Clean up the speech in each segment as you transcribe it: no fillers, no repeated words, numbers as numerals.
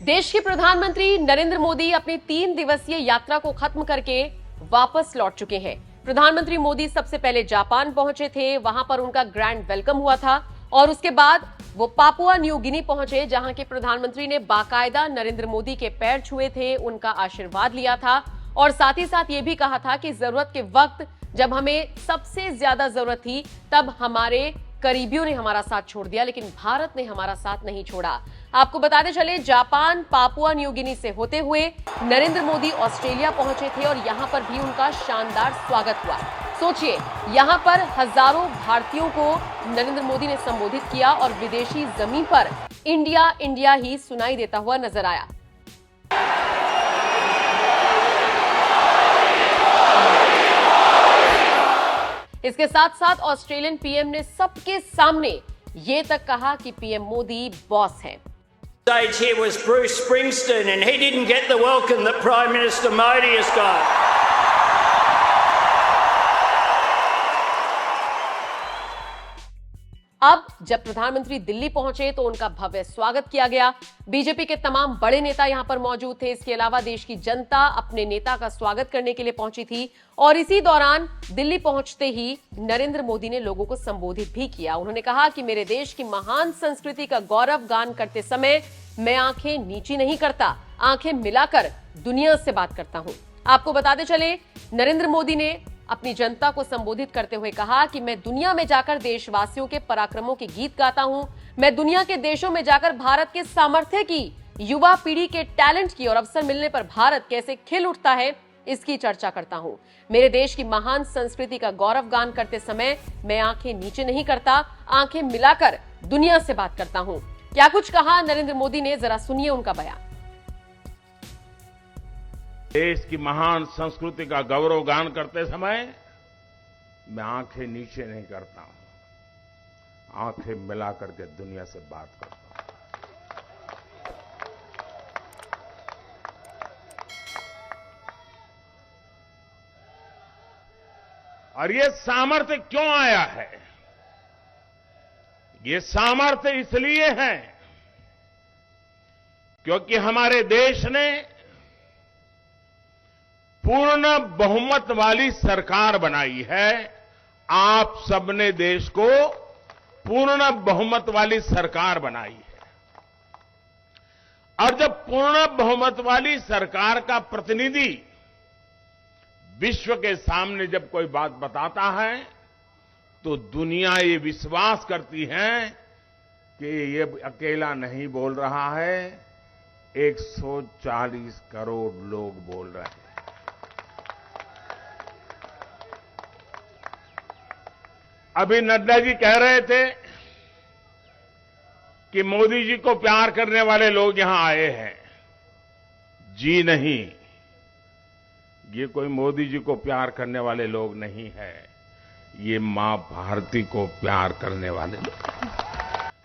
देश के प्रधानमंत्री नरेंद्र मोदी अपनी 3 दिवसीय यात्रा को खत्म करके वापस लौट चुके हैं। प्रधानमंत्री मोदी सबसे पहले जापान पहुंचे थे, वहां पर उनका ग्रैंड वेलकम हुआ था और उसके बाद वो पापुआ न्यू गिनी पहुंचे, जहां के प्रधानमंत्री ने बाकायदा नरेंद्र मोदी के पैर छुए थे, उनका आशीर्वाद लिया था और साथ ही साथ ये भी कहा था कि जरूरत के वक्त जब हमें सबसे ज्यादा जरूरत थी तब हमारे करीबियों ने हमारा साथ छोड़ दिया, लेकिन भारत ने हमारा साथ नहीं छोड़ा। आपको बताते चले, जापान पापुआ न्यू गिनी से होते हुए नरेंद्र मोदी ऑस्ट्रेलिया पहुंचे थे और यहां पर भी उनका शानदार स्वागत हुआ। सोचिए, यहां पर हजारों भारतीयों को नरेंद्र मोदी ने संबोधित किया और विदेशी जमीन पर इंडिया इंडिया ही सुनाई देता हुआ नजर आया। इसके साथ साथ ऑस्ट्रेलियन पीएम ने सबके सामने ये तक कहा कि पीएम मोदी बॉस हैं। Stage here was Bruce Springsteen and he didn't get the welcome that Prime Minister Modi has got. अब जब प्रधानमंत्री दिल्ली पहुंचे तो उनका भव्य स्वागत किया गया। बीजेपी के तमाम बड़े नेता यहां पर मौजूद थे। इसके अलावा देश की जनता अपने नेता का स्वागत करने के लिए पहुंची थी और इसी दौरान दिल्ली पहुंचते ही नरेंद्र मोदी ने लोगों को संबोधित भी किया। उन्होंने कहा कि मेरे देश की महान संस्कृति का गौरव गान करते समय मैं आंखें नीची नहीं करता, आंखें मिलाकर दुनिया से बात करता हूं। आपको बताते चले, नरेंद्र मोदी ने अपनी जनता को संबोधित करते हुए कहा कि मैं दुनिया में जाकर देशवासियों के पराक्रमों के गीत गाता हूं। मैं दुनिया के देशों में जाकर भारत के सामर्थ्य की, युवा पीढ़ी के टैलेंट की और अवसर मिलने पर भारत कैसे खिल उठता है, इसकी चर्चा करता हूं। मेरे देश की महान संस्कृति का गौरव गान करते समय मैं आंखें नीचे नहीं करता, आंखें मिलाकर दुनिया से बात करता हूं। क्या कुछ कहा नरेंद्र मोदी ने, जरा सुनिए उनका बयान। देश की महान संस्कृति का गौरव गान करते समय मैं आंखें नीचे नहीं करता हूं, आंखें मिला करके दुनिया से बात करता हूं। और ये सामर्थ्य क्यों आया है? ये सामर्थ्य इसलिए है क्योंकि हमारे देश ने पूर्ण बहुमत वाली सरकार बनाई है। आप सबने देश को पूर्ण बहुमत वाली सरकार बनाई है और जब पूर्ण बहुमत वाली सरकार का प्रतिनिधि विश्व के सामने जब कोई बात बताता है तो दुनिया ये विश्वास करती है कि ये अकेला नहीं बोल रहा है, 140 करोड़ लोग बोल रहे हैं। अभी नड्डा जी कह रहे थे कि मोदी जी को प्यार करने वाले लोग यहां आए हैं। जी नहीं, ये कोई मोदी जी को प्यार करने वाले लोग नहीं है, ये मां भारती को प्यार करने वाले लोग।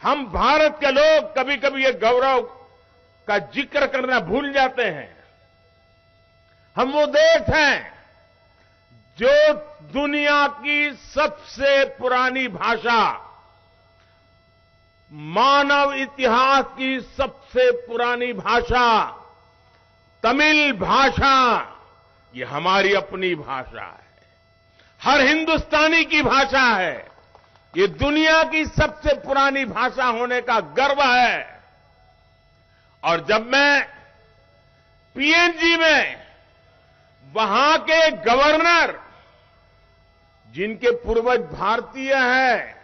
हम भारत के लोग कभी कभी ये गौरव का जिक्र करना भूल जाते हैं। हम वो देश हैं जो दुनिया की सबसे पुरानी भाषा, मानव इतिहास की सबसे पुरानी भाषा तमिल भाषा, ये हमारी अपनी भाषा है, हर हिंदुस्तानी की भाषा है। ये दुनिया की सबसे पुरानी भाषा होने का गर्व है। और जब मैं पीएनजी में वहां के गवर्नर, जिनके पूर्वज भारतीय हैं,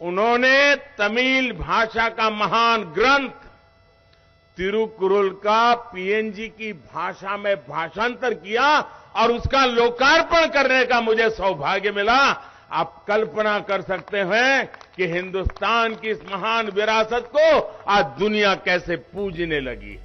उन्होंने तमिल भाषा का महान ग्रंथ तिरुकुरल का पीएनजी की भाषा में भाषांतर किया और उसका लोकार्पण करने का मुझे सौभाग्य मिला। आप कल्पना कर सकते हैं कि हिंदुस्तान की इस महान विरासत को आज दुनिया कैसे पूजने लगी।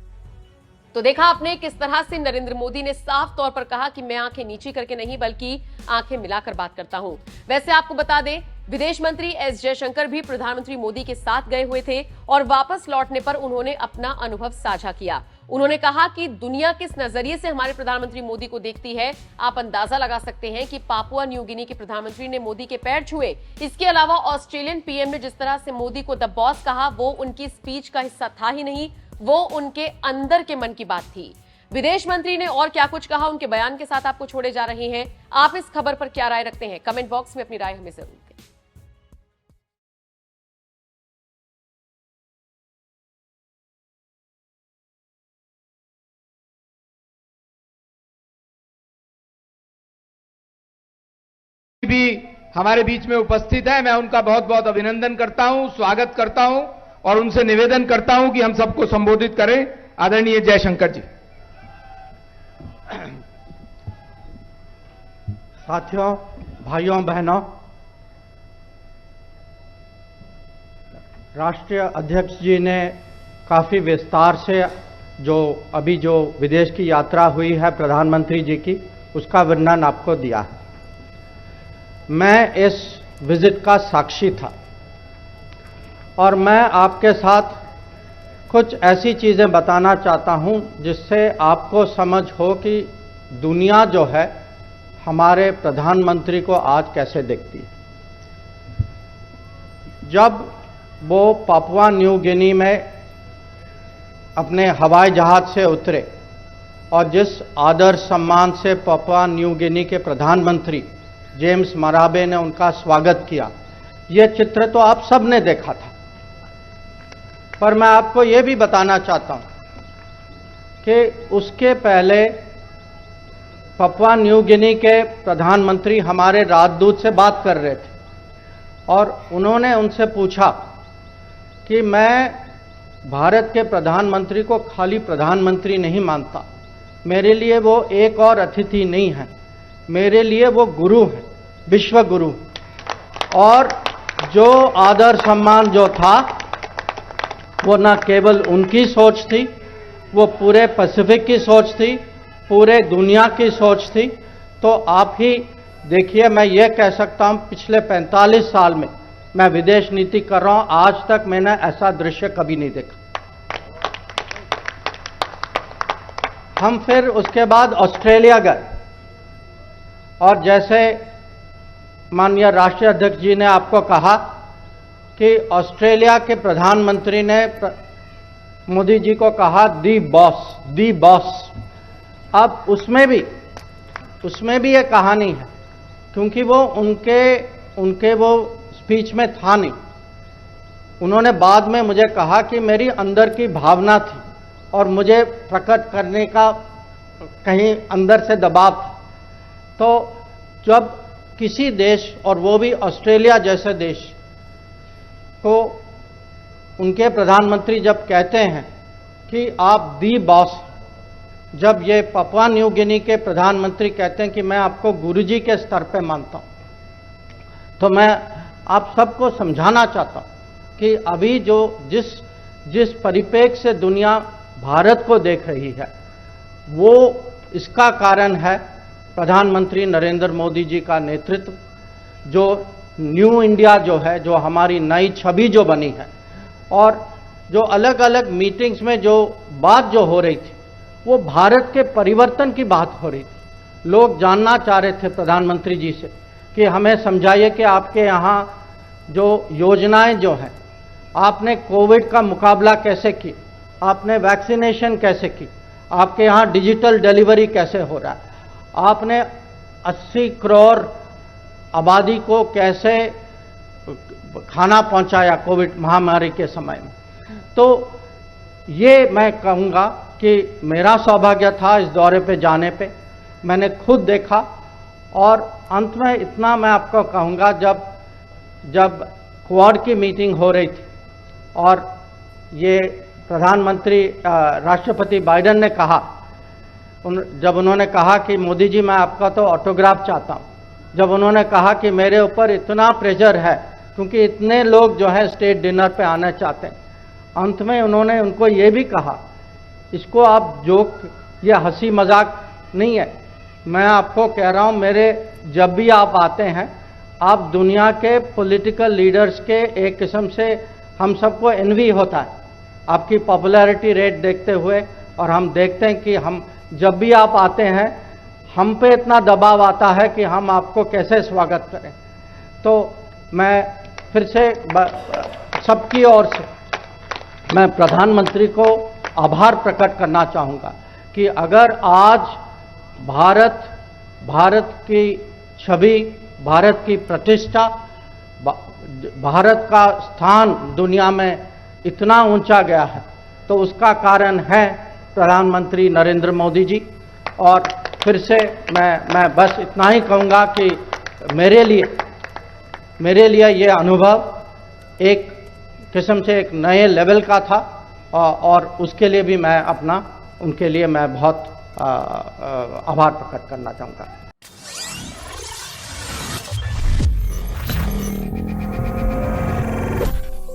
तो देखा आपने किस तरह से नरेंद्र मोदी ने साफ तौर पर कहा कि मैं आंखें नीची करके नहीं बल्कि आंखें मिलाकर बात करता हूं। वैसे आपको बता दें, विदेश मंत्री एस जयशंकर भी प्रधानमंत्री मोदी के साथ गए हुए थे और वापस लौटने पर उन्होंने अपना अनुभव साझा किया। उन्होंने कहा कि दुनिया किस नजरिए से हमारे प्रधानमंत्री मोदी को देखती है, आप अंदाजा लगा सकते हैं कि पापुआ न्यू गिनी के प्रधानमंत्री ने मोदी के पैर छुए। इसके अलावा ऑस्ट्रेलियन पीएम ने जिस तरह से मोदी को द बॉस कहा, वो उनकी स्पीच का हिस्सा था ही नहीं, वो उनके अंदर के मन की बात थी। विदेश मंत्री ने और क्या कुछ कहा, उनके बयान के साथ आपको छोड़े जा रहे हैं। आप इस खबर पर क्या राय रखते हैं? कमेंट बॉक्स में अपनी राय हमें जरूर दें। भी हमारे बीच में उपस्थित है, मैं उनका बहुत बहुत अभिनंदन करता हूं, स्वागत करता हूं और उनसे निवेदन करता हूं कि हम सबको संबोधित करें। आदरणीय जयशंकर जी। साथियों, भाइयों बहनों, राष्ट्रीय अध्यक्ष जी ने काफी विस्तार से जो विदेश की यात्रा हुई है प्रधानमंत्री जी की, उसका वर्णन आपको दिया है। मैं इस विजिट का साक्षी था और मैं आपके साथ कुछ ऐसी चीजें बताना चाहता हूं जिससे आपको समझ हो कि दुनिया जो है हमारे प्रधानमंत्री को आज कैसे देखती है। जब वो पापुआ न्यू गिनी में अपने हवाई जहाज से उतरे और जिस आदर सम्मान से पापुआ न्यू गिनी के प्रधानमंत्री जेम्स मराबे ने उनका स्वागत किया, यह चित्र तो आप सब ने देखा था। पर मैं आपको यह भी बताना चाहता हूं कि उसके पहले पापुआ न्यू गिनी के प्रधानमंत्री हमारे राजदूत से बात कर रहे थे और उन्होंने उनसे पूछा कि मैं भारत के प्रधानमंत्री को खाली प्रधानमंत्री नहीं मानता, मेरे लिए वो एक और अतिथि नहीं है, मेरे लिए वो गुरु है, विश्व गुरु। और जो आदर सम्मान जो था वो न केवल उनकी सोच थी, वो पूरे पैसिफिक की सोच थी, पूरे दुनिया की सोच थी। तो आप ही देखिए, मैं ये कह सकता हूं पिछले 45 साल में मैं विदेश नीति कर रहा हूं, आज तक मैंने ऐसा दृश्य कभी नहीं देखा। हम फिर उसके बाद ऑस्ट्रेलिया गए और जैसे माननीय राष्ट्रीय अध्यक्ष जी ने आपको कहा कि ऑस्ट्रेलिया के प्रधानमंत्री ने मोदी जी को कहा दी बॉस। अब उसमें भी एक कहानी है, क्योंकि वो उनके वो स्पीच में था नहीं। उन्होंने बाद में मुझे कहा कि मेरी अंदर की भावना थी और मुझे प्रकट करने का कहीं अंदर से दबाव था। तो जब किसी देश, और वो भी ऑस्ट्रेलिया जैसे देश को, उनके प्रधानमंत्री जब कहते हैं कि आप दी बॉस, जब ये पापुआ न्यू गिनी के प्रधानमंत्री कहते हैं कि मैं आपको गुरुजी के स्तर पे मानता हूं, तो मैं आप सबको समझाना चाहता हूं कि अभी जो जिस परिप्रेक्ष्य से दुनिया भारत को देख रही है, वो इसका कारण है प्रधानमंत्री नरेंद्र मोदी जी का नेतृत्व। जो न्यू इंडिया जो है, जो हमारी नई छवि जो बनी है, और जो अलग अलग मीटिंग्स में जो बात जो हो रही थी, वो भारत के परिवर्तन की बात हो रही थी। लोग जानना चाह रहे थे प्रधानमंत्री जी से कि हमें समझाइए कि आपके यहाँ जो योजनाएं जो हैं, आपने कोविड का मुकाबला कैसे की, आपने वैक्सीनेशन कैसे की, आपके यहाँ डिजिटल डिलीवरी कैसे हो रहा है, आपने 80 करोड़ आबादी को कैसे खाना पहुंचाया कोविड महामारी के समय में। तो ये मैं कहूँगा कि मेरा सौभाग्य था इस दौरे पे जाने पे, मैंने खुद देखा। और अंत में इतना मैं आपको कहूँगा, जब क्वाड की मीटिंग हो रही थी और ये प्रधानमंत्री राष्ट्रपति बाइडेन ने कहा, जब उन्होंने कहा कि मोदी जी मैं आपका तो ऑटोग्राफ चाहता हूँ, जब उन्होंने कहा कि मेरे ऊपर इतना प्रेशर है क्योंकि इतने लोग जो है स्टेट डिनर पे आना चाहते हैं, अंत में उन्होंने उनको ये भी कहा, इसको आप जोक या हंसी मजाक नहीं है, मैं आपको कह रहा हूँ, मेरे जब भी आप आते हैं, आप दुनिया के पॉलिटिकल लीडर्स के एक किस्म से हम सबको एनवी होता है आपकी पॉपुलैरिटी रेट देखते हुए। और हम देखते हैं कि हम जब भी आप आते हैं, हम पे इतना दबाव आता है कि हम आपको कैसे स्वागत करें। तो मैं फिर से सबकी ओर से मैं प्रधानमंत्री को आभार प्रकट करना चाहूँगा कि अगर आज भारत की छवि, भारत की प्रतिष्ठा, भारत का स्थान दुनिया में इतना ऊंचा गया है तो उसका कारण है प्रधानमंत्री नरेंद्र मोदी जी। और फिर से मैं बस इतना ही कहूँगा कि मेरे लिए ये अनुभव एक किस्म से एक नए लेवल का था और उसके लिए भी उनके लिए मैं बहुत आभार प्रकट करना चाहूँगा।